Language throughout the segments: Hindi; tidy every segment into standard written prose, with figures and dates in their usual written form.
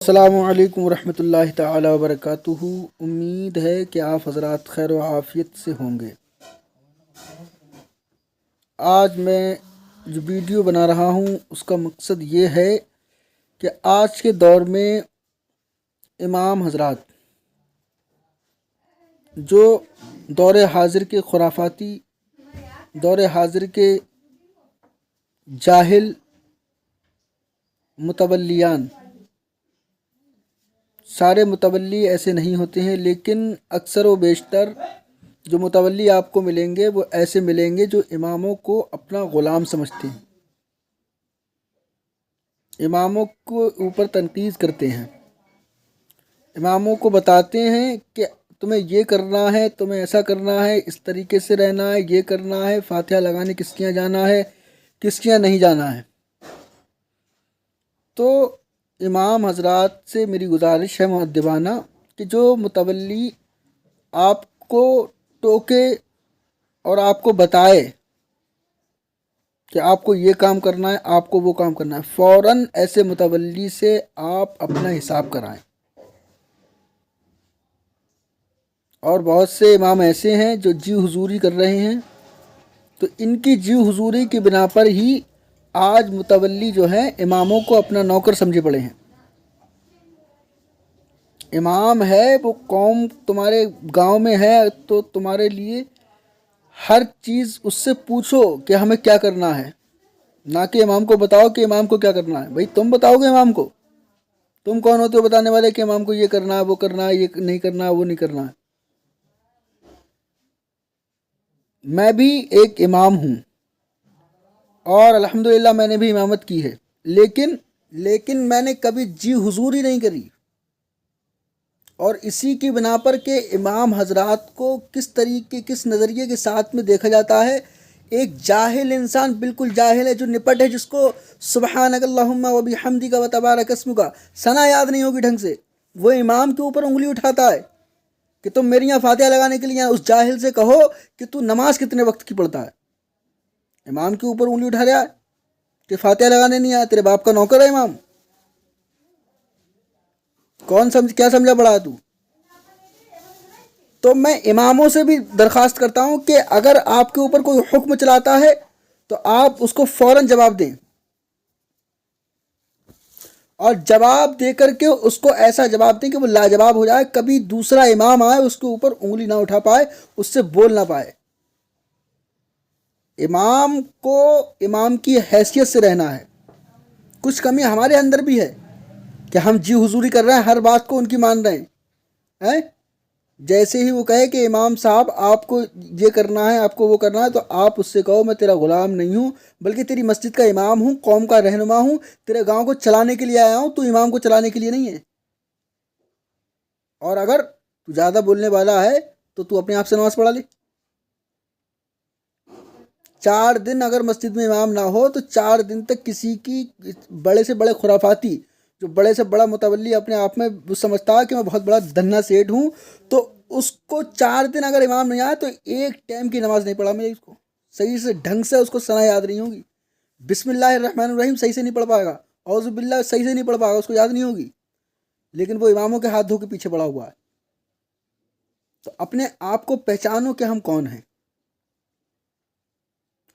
अस्सलामुअलैकुम रहमतुल्लाहि ताला वबरकातुहू। उम्मीद है कि आप हज़रात खैर व आफ़ियत से होंगे। आज मैं जो वीडियो बना रहा हूँ उसका मकसद ये है कि आज के दौर में इमाम हज़रात जो दौर हाज़िर के खुराफाती, दौर हाज़िर के जाहिल मुतवल्लियान, सारे मुतवल्ली ऐसे नहीं होते हैं, लेकिन अक्सर व बेशतर जो मुतवल्ली आपको मिलेंगे वो ऐसे मिलेंगे जो इमामों को अपना ग़ुलाम समझते हैं, इमामों को ऊपर तनकीद करते हैं, इमामों को बताते हैं कि तुम्हें ये करना है, तुम्हें ऐसा करना है, इस तरीके से रहना है, ये करना है, फातिहा लगाने किसके यहाँ जाना है, किसके यहाँ नहीं जाना है। तो इमाम हज़रात से मेरी गुजारिश है मुअद्दिबाना कि जो मुतवल्ली आपको टोके और आपको बताए कि आपको ये काम करना है, आपको वो काम करना है, फ़ौरन ऐसे मुतवल्ली से आप अपना हिसाब कराएं। और बहुत से इमाम ऐसे हैं जो जी हुजूरी कर रहे हैं, तो इनकी जी हुजूरी की बिना पर ही आज मुतवल्ली जो है इमामों को अपना नौकर समझे पड़े हैं। इमाम है वो कौम तुम्हारे गांव में है तो तुम्हारे लिए हर चीज़ उससे पूछो कि हमें क्या करना है, ना कि इमाम को बताओ कि इमाम को क्या करना है। भाई तुम बताओगे इमाम को? तुम कौन होते हो बताने वाले कि इमाम को ये करना है, वो करना है, ये नहीं करना है, वो नहीं करना है। मैं भी एक इमाम हूँ और अल्हम्दुलिल्लाह मैंने भी इमामत की है, लेकिन मैंने कभी जी हुजूरी नहीं करी। और इसी की बिना पर के इमाम हजरात को किस तरीके, किस नज़रिए के साथ में देखा जाता है। एक जाहिल इंसान, बिल्कुल जाहिल है, जो निपट है, जिसको सुब्हानकल्लाहुम्मा व बिहम्दिका व तबारक अस्मुका सना याद नहीं होगी ढंग से, वो इमाम के ऊपर उंगली उठाता है कि तुम मेरे यहाँ फातिहा लगाने के लिए। उस जाहिल से कहो कि तू नमाज कितने वक्त की पढ़ता है। इमाम के ऊपर उंगली उठा रहा है कि फातिहा लगाने नहीं आया, तेरे बाप का नौकर है इमाम? कौन समझ, क्या समझा पड़ा तू? तो मैं इमामों से भी दरख्वास्त करता हूँ कि अगर आपके ऊपर कोई हुक्म चलाता है तो आप उसको फ़ौरन जवाब दें, और जवाब दे करके उसको ऐसा जवाब दें कि वो लाजवाब हो जाए, कभी दूसरा इमाम आए उसके ऊपर उंगली ना उठा पाए, उससे बोल ना पाए। इमाम को इमाम की हैसियत से रहना है। कुछ कमी हमारे अंदर भी है कि हम जी हुजूरी कर रहे हैं, हर बात को उनकी मान रहे हैं। जैसे ही वो कहे कि इमाम साहब आपको ये करना है, आपको वो करना है, तो आप उससे कहो मैं तेरा ग़ुलाम नहीं हूँ, बल्कि तेरी मस्जिद का इमाम हूँ, कौम का रहनुमा हूँ, तेरे गांव को चलाने के लिए आया हूँ, तू इमाम को चलाने के लिए नहीं है। और अगर तू ज़्यादा बोलने वाला है तो तू अपने आप से नमाज़ पढ़ा ले। 4 दिन अगर मस्जिद में इमाम ना हो तो 4 दिन तक किसी की, बड़े से बड़े खुराफाती, जो बड़े से बड़ा मुतवल्ली अपने आप में समझता है कि मैं बहुत बड़ा धन्ना सेठ हूँ, तो उसको 4 दिन अगर इमाम नहीं आया तो एक टाइम की नमाज नहीं पढ़ा मेरे, उसको सही से ढंग से उसको सना याद नहीं होगी, बिस्मिल्लाहिर्रहमानिर्रहीम सही से नहीं पढ़ पाएगा, औज़ु बिल्लाह सही से नहीं पढ़ पाएगा, उसको याद नहीं होगी, लेकिन वो इमामों के हाथ धो के पीछे पड़ा हुआ है। तो अपने आप को पहचानो कि हम कौन हैं।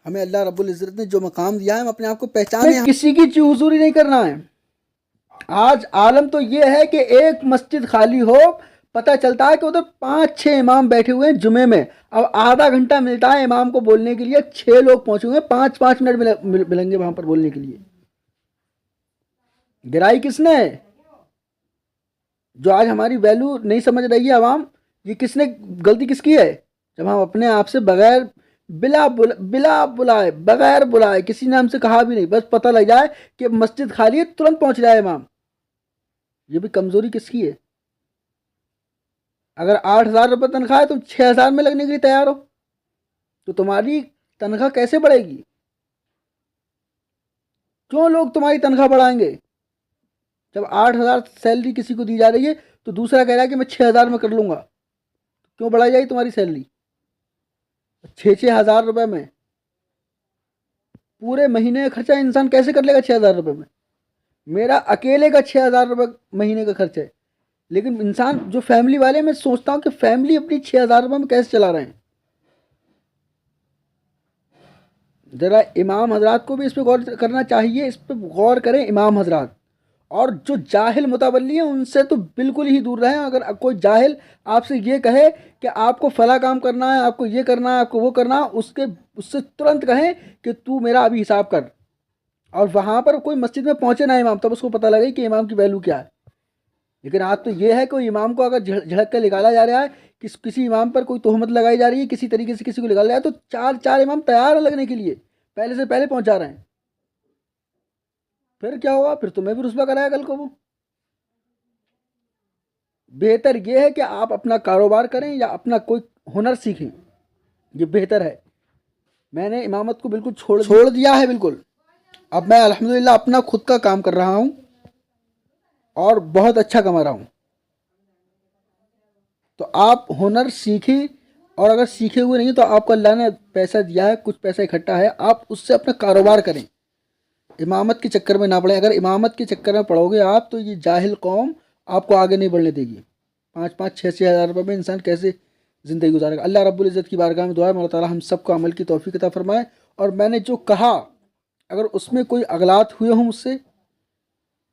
हमें अल्लाह रब्बुल इज़्ज़त ने जो मकाम दिया है, हम अपने आप को पहचाने, किसी की हुजूरी नहीं करना है। आज आलम तो ये है कि एक मस्जिद खाली हो, पता चलता है कि उधर 5-6 इमाम बैठे हुए हैं जुमे में, अब आधा घंटा मिलता है इमाम को बोलने के लिए, 6 लोग पहुंचे हुए हैं, 5-5 मिनट मिलेंगे वहां पर बोलने के लिए। गिराई किसने है? जो आज हमारी वैल्यू नहीं समझ रही है आवाम, ये किसने, गलती किसकी है? जब हम अपने आप से बगैर, बिला बुलाए, बगैर बुलाए, किसी ने हमसे कहा भी नहीं, बस पता लग जाए कि मस्जिद खाली है, तुरंत पहुंच जाए इमाम। ये भी कमजोरी किसकी है? अगर 8,000 रुपये तनख्वाह है, तुम 6,000 में लगने के लिए तैयार हो, तो तुम्हारी तनख्वाह कैसे बढ़ेगी? क्यों लोग तुम्हारी तनख्वाह बढ़ाएंगे? जब 8,000 सैलरी किसी को दी जा रही है तो दूसरा कह रहा है कि मैं 6,000 में कर लूंगा, क्यों बढ़ाई जाएगी तुम्हारी सैलरी? 6,000 रुपये में पूरे महीने का खर्चा इंसान कैसे कर लेगा 6,000 रुपये में? मेरा अकेले का 6,000 रुपये महीने का खर्च है। लेकिन इंसान जो फैमिली वाले, मैं सोचता हूँ कि फैमिली अपनी 6,000 रुपये में कैसे चला रहे हैं। ज़रा इमाम हजरात को भी इस पर गौर करना चाहिए, इस पर गौर करें इमाम हजरात। और जो जाहिल मुतवल्ली हैं उनसे तो बिल्कुल ही दूर रहें। अगर कोई जाहिल आपसे ये कहे कि आपको फला काम करना है, आपको ये करना है, आपको वो करना है, उससे तुरंत कहें कि तू मेरा अभी हिसाब कर। और वहाँ पर कोई मस्जिद में पहुँचे ना इमाम, तब उसको पता लगे कि इमाम की वैल्यू क्या है। लेकिन आज तो ये है कि इमाम को अगर झड़क कर निकाला जा रहा है, किसी इमाम पर कोई तोहमत लगाई जा रही है, किसी तरीके से किसी को निकाला जा रहा है, तो चार चार इमाम तैयार है लगने के लिए, पहले से पहले पहुंचा रहे हैं। फिर क्या होगा? फिर तुम्हें भी रुस्वा कराया कल को वो। बेहतर ये है कि आप अपना कारोबार करें या अपना कोई हुनर सीखें, ये बेहतर है। मैंने इमामत को बिल्कुल छोड़ दिया है बिल्कुल। अब मैं अल्हम्दुलिल्लाह अपना खुद का काम कर रहा हूँ और बहुत अच्छा कमा रहा हूँ। तो आप हुनर सीखें, और अगर सीखे हुए नहीं तो आपको अल्लाह ने पैसा दिया है, कुछ पैसा इकट्ठा है, आप उससे अपना कारोबार करें, इमामत के चक्कर में ना पड़े। अगर इमामत के चक्कर में पड़ोगे आप तो ये जाहिल कौम आपको आगे नहीं बढ़ने देगी। 5-5 6-6 हज़ार रुपये में इंसान कैसे ज़िंदगी गुजारेगा? अल्लाह रब्बुल इज़्ज़त की बारगाह में दुआ है मौला ताला हम सबको अमल की तौफीक अता फरमाए। और मैंने जो कहा अगर उसमें कोई अगलात हुए हों मुझसे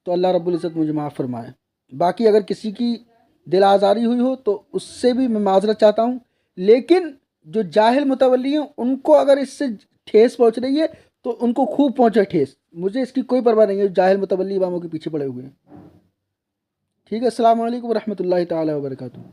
तो अल्लाह रब्बुल इज़्ज़त मुझे माफ़ फरमाए। बाकी अगर किसी की दिल आज़ारी हुई हो तो उससे भी मैं माजरत चाहता हूँ। लेकिन जो जाहिल मुतवल्ली हैं उनको अगर इससे ठेस पहुँच रही है तो उनको खूब पहुँचे ठेस, मुझे इसकी कोई परवाह नहीं है जो जाहिल मुतवल्ली इमामों के पीछे पड़े हुए हैं। ठीक है, अस्सलाम वालेकुम रहमतुल्लाहि ताला व बरकातुहू।